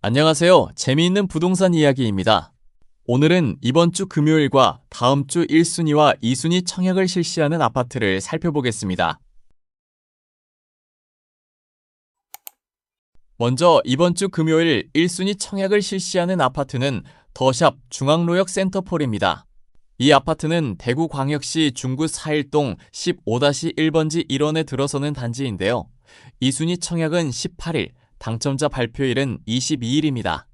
안녕하세요. 재미있는 부동산 이야기입니다. 오늘은 이번 주 금요일과 다음 주 1순위와 2순위 청약을 실시하는 아파트를 살펴보겠습니다. 먼저 이번 주 금요일 1순위 청약을 실시하는 아파트는 더샵 중앙로역 센터폴입니다. 이 아파트는 대구광역시 중구 4일동 15-1번지 1원에 들어서는 단지인데요. 2순위 청약은 18일, 당첨자 발표일은 22일입니다.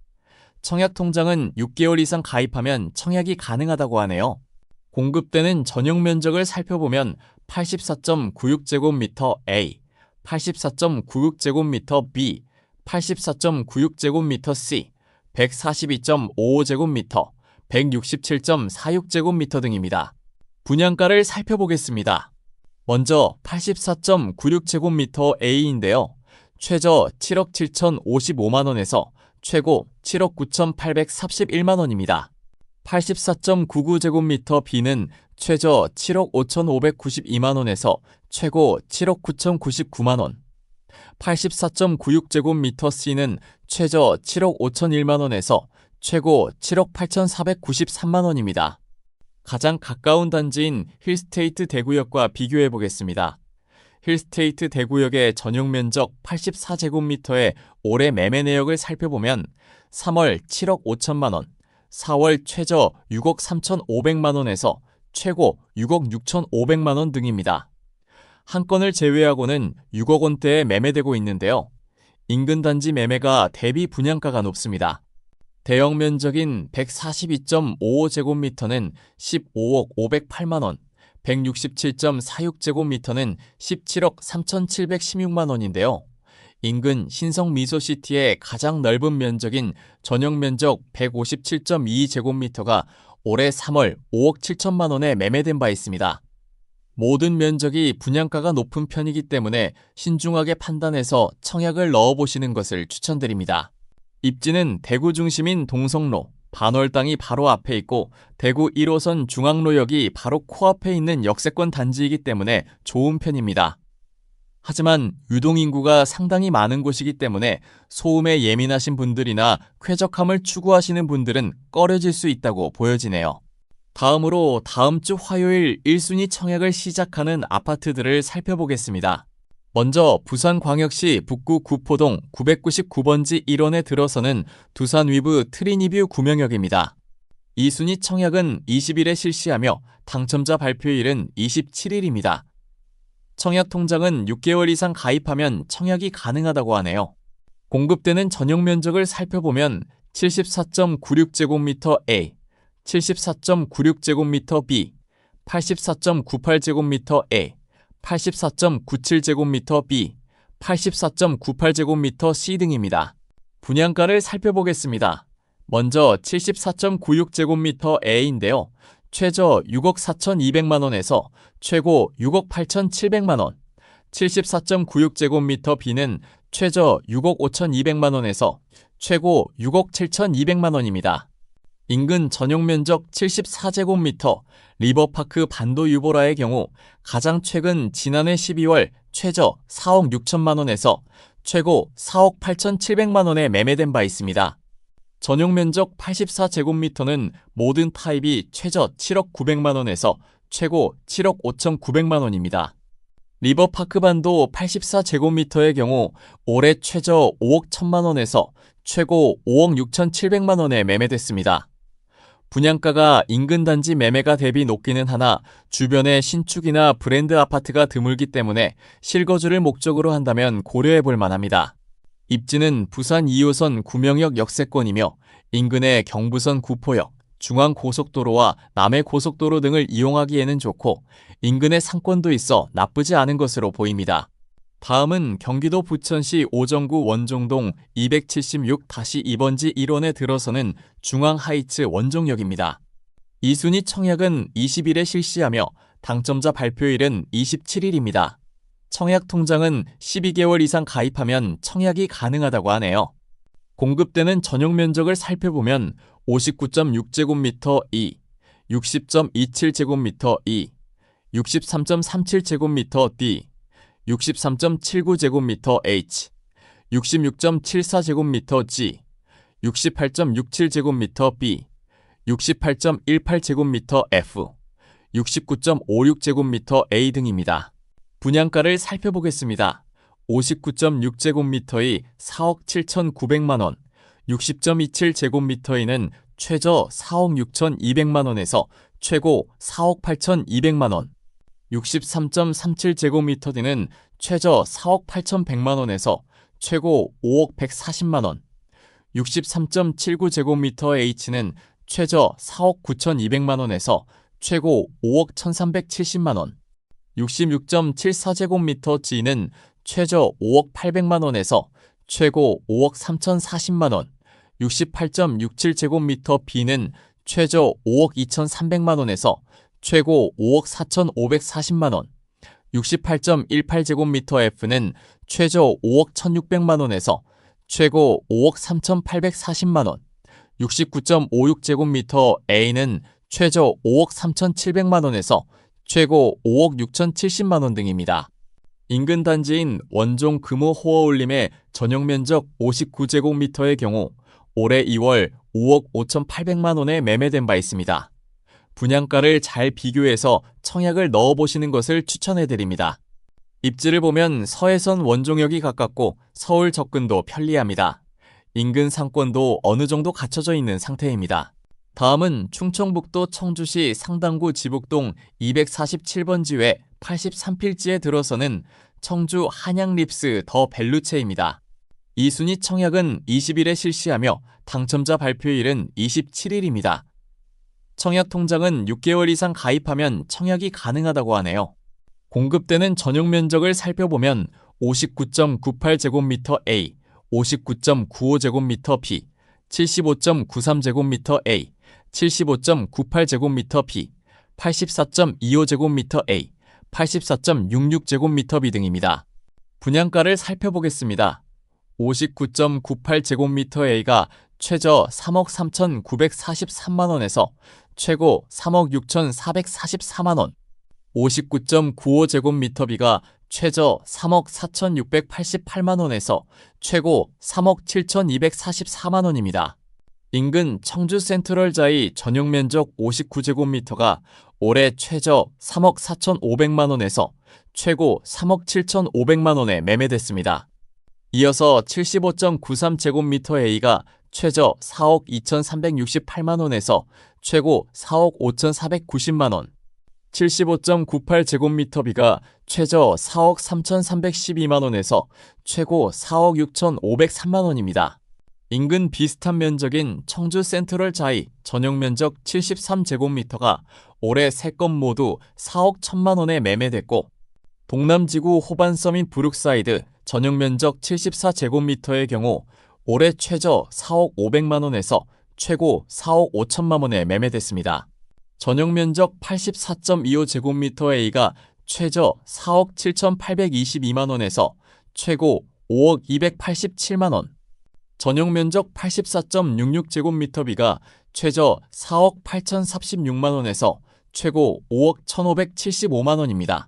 청약 통장은 6개월 이상 가입하면 청약이 가능하다고 하네요. 공급되는 전용 면적을 살펴보면 84.96제곱미터 A, 84.96제곱미터 B, 84.96제곱미터 C, 142.55제곱미터, 167.46제곱미터 등입니다. 분양가를 살펴보겠습니다. 먼저 84.96제곱미터 A인데요. 최저 7억 7,055만원에서 최고 7억 9,831만원입니다. 84.99제곱미터 B는 최저 7억 5,592만원에서 최고 7억 9,099만원. 84.96제곱미터 C는 최저 7억 5,001만원에서 최고 7억 8,493만원입니다. 가장 가까운 단지인 힐스테이트 대구역과 비교해 보겠습니다. 힐스테이트 대구역의 전용 면적 84제곱미터의 올해 매매 내역을 살펴보면 3월 7억 5천만원, 4월 최저 6억 3,500만원에서 최고 6억 6,500만원 등입니다. 한 건을 제외하고는 6억 원대에 매매되고 있는데요. 인근 단지 매매가 대비 분양가가 높습니다. 대형 면적인 142.55제곱미터는 15억 508만원, 167.46제곱미터는 17억 3,716만원인데요. 인근 신성 미소시티의 가장 넓은 면적인 전용 면적 157.22제곱미터가 올해 3월 5억 7천만원에 매매된 바 있습니다. 모든 면적이 분양가가 높은 편이기 때문에 신중하게 판단해서 청약을 넣어보시는 것을 추천드립니다. 입지는 대구 중심인 동성로, 반월당이 바로 앞에 있고 대구 1호선 중앙로역이 바로 코앞에 있는 역세권 단지이기 때문에 좋은 편입니다. 하지만 유동인구가 상당히 많은 곳이기 때문에 소음에 예민하신 분들이나 쾌적함을 추구하시는 분들은 꺼려질 수 있다고 보여지네요. 다음으로 다음 주 화요일 1순위 청약을 시작하는 아파트들을 살펴보겠습니다. 먼저 부산광역시 북구 구포동 999번지 1원에 들어서는 두산 위브 트리니뷰 구명역입니다. 2순위 청약은 20일에 실시하며 당첨자 발표일은 27일입니다. 청약 통장은 6개월 이상 가입하면 청약이 가능하다고 하네요. 공급되는 전용 면적을 살펴보면 74.96제곱미터 A, 74.96제곱미터 B, 84.98제곱미터 A, 84.97제곱미터 B, 84.98제곱미터 C 등입니다. 분양가를 살펴보겠습니다. 먼저 74.96제곱미터 A인데요. 최저 6억 4,200만원에서 최고 6억 8,700만원, 74.96제곱미터 B는 최저 6억 5,200만원에서 최고 6억 7,200만원입니다. 인근 전용 면적 74제곱미터 리버파크 반도 유보라의 경우 가장 최근 지난해 12월 최저 4억 6천만원에서 최고 4억 8,700만원에 매매된 바 있습니다. 전용 면적 84제곱미터는 모든 타입이 최저 7억 900만원에서 최고 7억 5,900만원입니다. 리버파크 반도 84제곱미터의 경우 올해 최저 5억 1천만원에서 최고 5억 6,700만원에 매매됐습니다. 분양가가 인근 단지 매매가 대비 높기는 하나 주변에 신축이나 브랜드 아파트가 드물기 때문에 실거주를 목적으로 한다면 고려해 볼 만합니다. 입지는 부산 2호선 구명역 역세권이며 인근의 경부선 구포역, 중앙고속도로와 남해고속도로 등을 이용하기에는 좋고 인근에 상권도 있어 나쁘지 않은 것으로 보입니다. 다음은 경기도 부천시 오정구 원종동 276-2번지 1원에 들어서는 중앙하이츠 원종역입니다. 2순위 청약은 20일에 실시하며 당첨자 발표일은 27일입니다. 청약 통장은 12개월 이상 가입하면 청약이 가능하다고 하네요. 공급되는 전용 면적을 살펴보면 59.6제곱미터 E, 60.27제곱미터 E, 63.37제곱미터 D, 63.79제곱미터 H, 66.74제곱미터 G, 68.67제곱미터 B, 68.18제곱미터 F, 69.56제곱미터 A 등입니다. 분양가를 살펴보겠습니다. 59.6제곱미터의 4억 7,900만원, 60.27제곱미터에는 최저 4억 6,200만원에서 최고 4억 8,200만원, 63.37제곱미터 D는 최저 4억 8,100만원에서 최고 5억 140만원, 63.79제곱미터 H는 최저 4억 9,200만원에서 최고 5억 1,370만원, 66.74제곱미터 G는 최저 5억 800만원에서 최고 5억 3,040만원, 68.67제곱미터 B는 최저 5억 2,300만원에서 최고 5억 4,540만원, 68.18제곱미터 F는 최저 5억 1,600만원에서 최고 5억 3,840만원, 69.56제곱미터 A는 최저 5억 3,700만원에서 최고 5억 6,070만원 등입니다. 인근 단지인 원종 금호 호어울림의 전용면적 59제곱미터의 경우 올해 2월 5억 5,800만원에 매매된 바 있습니다. 분양가를 잘 비교해서 청약을 넣어보시는 것을 추천해드립니다. 입지를 보면 서해선 원종역이 가깝고 서울 접근도 편리합니다. 인근 상권도 어느 정도 갖춰져 있는 상태입니다. 다음은 충청북도 청주시 상당구 지북동 247번지 외 83필지에 들어서는 청주 한양립스 더 벨루체입니다. 2순위 청약은 20일에 실시하며 당첨자 발표일은 27일입니다. 청약 통장은 6개월 이상 가입하면 청약이 가능하다고 하네요. 공급되는 전용 면적을 살펴보면 59.98제곱미터 A, 59.95제곱미터 B, 75.93제곱미터 A, 75.98제곱미터 B, 84.25제곱미터 A, 84.66제곱미터 B 등입니다. 분양가를 살펴보겠습니다. 59.98제곱미터 A가 최저 3억 3,943만원에서 최고 3억 6,444만원, 59.95제곱미터 B가 최저 3억 4,688만원에서 최고 3억 7,244만원입니다. 인근 청주 센트럴자이 전용면적 59제곱미터가 올해 최저 3억 4,500만원에서 최고 3억 7,500만원에 매매됐습니다. 이어서 75.93제곱미터 A가 최저 4억 2,368만원에서 최고 4억 5,490만원, 75.98제곱미터 B가 최저 4억 3,312만원에서 최고 4억 6,503만원입니다. 인근 비슷한 면적인 청주 센트럴 자이 전용면적 73제곱미터가 올해 3건 모두 4억 1,000만원에 매매됐고, 동남지구 호반서민 브룩사이드 전용면적 74제곱미터의 경우 올해 최저 4억 500만원에서 최고 4억 5천만원에 매매됐습니다. 전용면적 84.25제곱미터 A가 최저 4억 7,822만원에서 최고 5억 287만원, 전용면적 84.66제곱미터 B가 최저 4억 8,036만원에서 최고 5억 1,575만원입니다.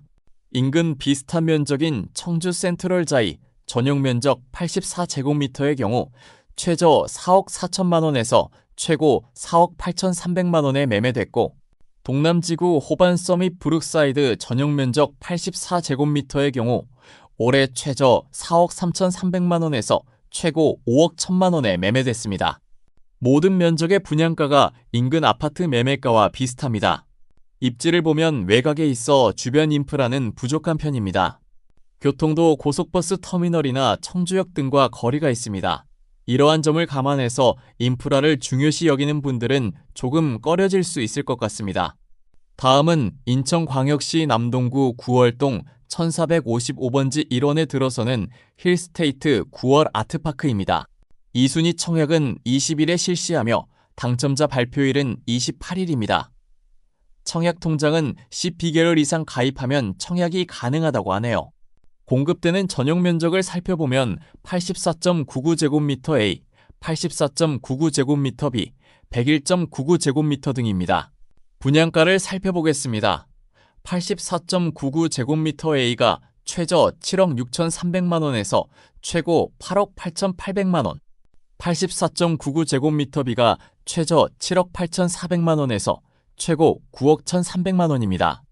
인근 비슷한 면적인 청주 센트럴 자이 전용면적 84제곱미터의 경우 최저 4억 4천만원에서 최고 4억 8,300만원에 매매됐고, 동남지구 호반서밋 브룩사이드 전용면적 84제곱미터의 경우 올해 최저 4억 3,300만원에서 최고 5억 1,000만원에 매매됐습니다. 모든 면적의 분양가가 인근 아파트 매매가와 비슷합니다. 입지를 보면 외곽에 있어 주변 인프라는 부족한 편입니다. 교통도 고속버스 터미널이나 청주역 등과 거리가 있습니다. 이러한 점을 감안해서 인프라를 중요시 여기는 분들은 조금 꺼려질 수 있을 것 같습니다. 다음은 인천광역시 남동구 9월동 1455번지 1원에 들어서는 힐스테이트 9월 아트파크입니다. 2순위 청약은 20일에 실시하며 당첨자 발표일은 28일입니다. 청약 통장은 12개월 이상 가입하면 청약이 가능하다고 하네요. 공급되는 전용 면적을 살펴보면 84.99제곱미터 A, 84.99제곱미터 B, 101.99제곱미터 등입니다. 분양가를 살펴보겠습니다. 84.99제곱미터 A가 최저 7억 6,300만원에서 최고 8억 8,800만원, 84.99제곱미터비가 최저 7억 8,400만 원에서 최고 9억 1,300만 원입니다.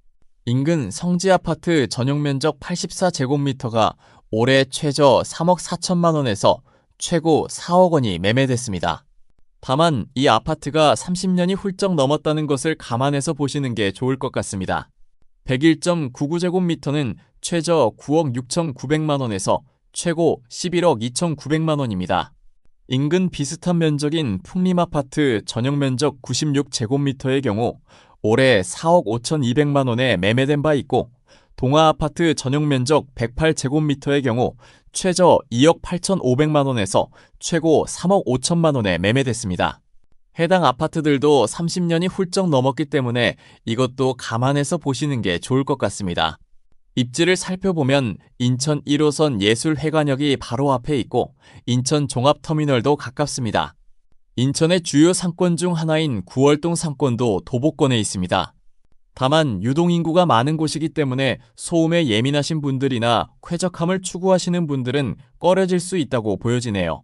인근 성지아파트 전용면적 84제곱미터가 올해 최저 3억 4천만 원에서 최고 4억 원이 매매됐습니다. 다만 이 아파트가 30년이 훌쩍 넘었다는 것을 감안해서 보시는 게 좋을 것 같습니다. 101.99제곱미터는 최저 9억 6,900만 원에서 최고 11억 2,900만 원입니다. 인근 비슷한 면적인 풍림아파트 전용면적 96제곱미터의 경우 올해 4억 5,200만 원에 매매된 바 있고, 동아아파트 전용면적 108제곱미터의 경우 최저 2억 8,500만 원에서 최고 3억 5천만 원에 매매됐습니다. 해당 아파트들도 30년이 훌쩍 넘었기 때문에 이것도 감안해서 보시는 게 좋을 것 같습니다. 입지를 살펴보면 인천 1호선 예술회관역이 바로 앞에 있고 인천 종합터미널도 가깝습니다. 인천의 주요 상권 중 하나인 구월동 상권도 도보권에 있습니다. 다만 유동인구가 많은 곳이기 때문에 소음에 예민하신 분들이나 쾌적함을 추구하시는 분들은 꺼려질 수 있다고 보여지네요.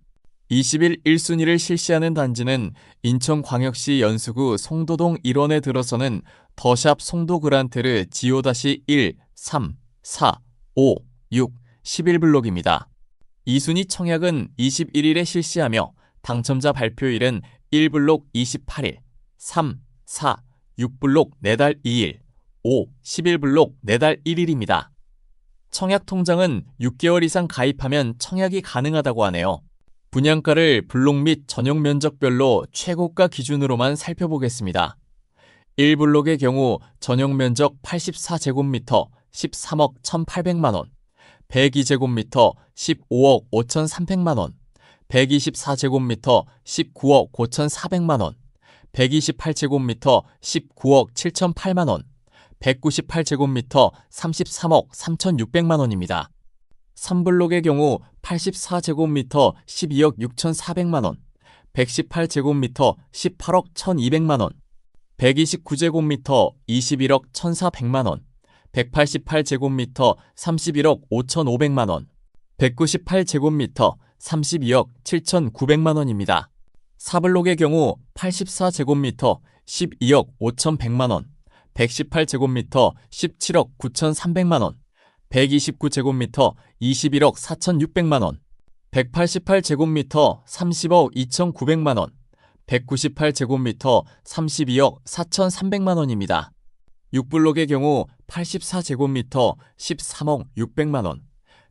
20일 1순위를 실시하는 단지는 인천광역시 연수구 송도동 1원에 들어서는 더샵 송도그란테르 지오-1, 3, 4, 5, 6, 11블록입니다. 2순위 청약은 21일에 실시하며 당첨자 발표일은 1블록 28일, 3, 4, 6블록 4달 2일, 5, 11블록 4달 1일입니다. 청약 통장은 6개월 이상 가입하면 청약이 가능하다고 하네요. 분양가를 블록 및 전용 면적별로 최고가 기준으로만 살펴보겠습니다. 1블록의 경우 전용 면적 84제곱미터 13억 1,800만 원, 102제곱미터 15억 5,300만 원, 124제곱미터 19억 5,400만 원, 128제곱미터 19억 7,008만 원, 198제곱미터 33억 3,600만 원입니다. 3블록의 경우 84제곱미터 12억 6,400만 원, 118제곱미터 18억 1,200만 원, 129제곱미터 21억 1,400만 원, 188제곱미터 31억 5,500만 원, 198제곱미터 32억 7,900만 원입니다. 4블록의 경우 84제곱미터 12억 5,100만 원, 118제곱미터 17억 9,300만 원, 129제곱미터 21억 4,600만 원, 188제곱미터 30억 2,900만 원, 198제곱미터 32억 4,300만 원입니다. 6블록의 경우 84제곱미터 13억 600만 원,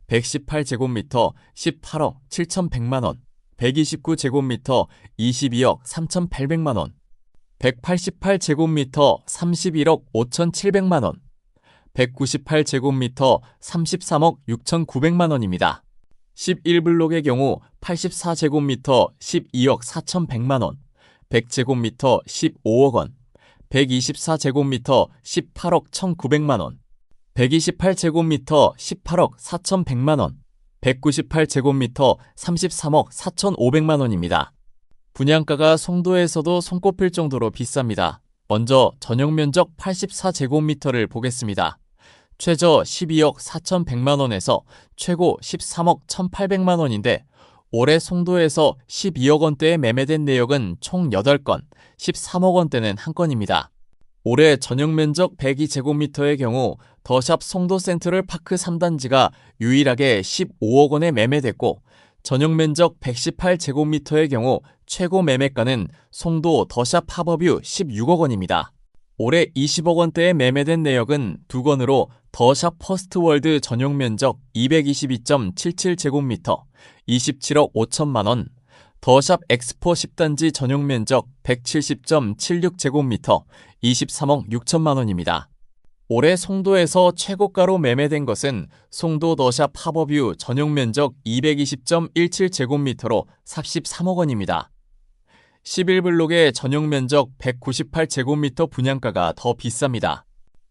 118제곱미터 18억 7,100만 원, 129제곱미터 22억 3,800만 원, 188제곱미터 31억 5,700만 원, 198제곱미터 33억 6,900만 원입니다. 11블록의 경우 84제곱미터 12억 4,100만 원, 100제곱미터 15억 원, 124제곱미터 18억 1,900만 원, 128제곱미터 18억 4,100만 원, 198제곱미터 33억 4,500만 원입니다. 분양가가 송도에서도 손꼽힐 정도로 비쌉니다. 먼저 전용 면적 84제곱미터를 보겠습니다. 최저 12억 4,100만 원에서 최고 13억 1,800만 원인데 올해 송도에서 12억 원대에 매매된 내역은 총 8건, 13억 원대는 1건입니다. 올해 전용 면적 102제곱미터의 경우 더샵 송도 센트럴 파크 3단지가 유일하게 15억 원에 매매됐고 전용 면적 118제곱미터의 경우 최고 매매가는 송도 더샵 하버뷰 16억 원입니다. 올해 20억 원대에 매매된 내역은 2건으로 더샵 퍼스트월드 전용 면적 222.77제곱미터 27억 5천만 원, 더샵 엑스포 10단지 전용 면적 170.76제곱미터 23억 6천만 원입니다. 올해 송도에서 최고가로 매매된 것은 송도 더샵 하버뷰 전용 면적 220.17제곱미터로 43억 원입니다. 11블록의 전용 면적 198제곱미터 분양가가 더 비쌉니다.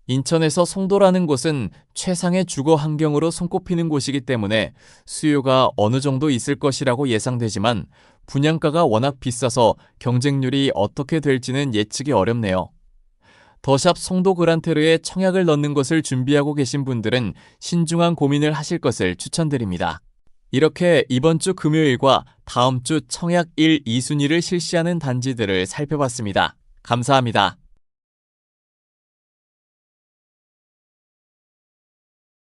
인천에서 송도라는 곳은 최상의 주거 환경으로 손꼽히는 곳이기 때문에 수요가 어느 정도 있을 것이라고 예상되지만 분양가가 워낙 비싸서 경쟁률이 어떻게 될지는 예측이 어렵네요. 더샵 송도 그란테르에 청약을 넣는 것을 준비하고 계신 분들은 신중한 고민을 하실 것을 추천드립니다. 이렇게 이번 주 금요일과 다음 주 청약 1, 2순위를 실시하는 단지들을 살펴봤습니다. 감사합니다.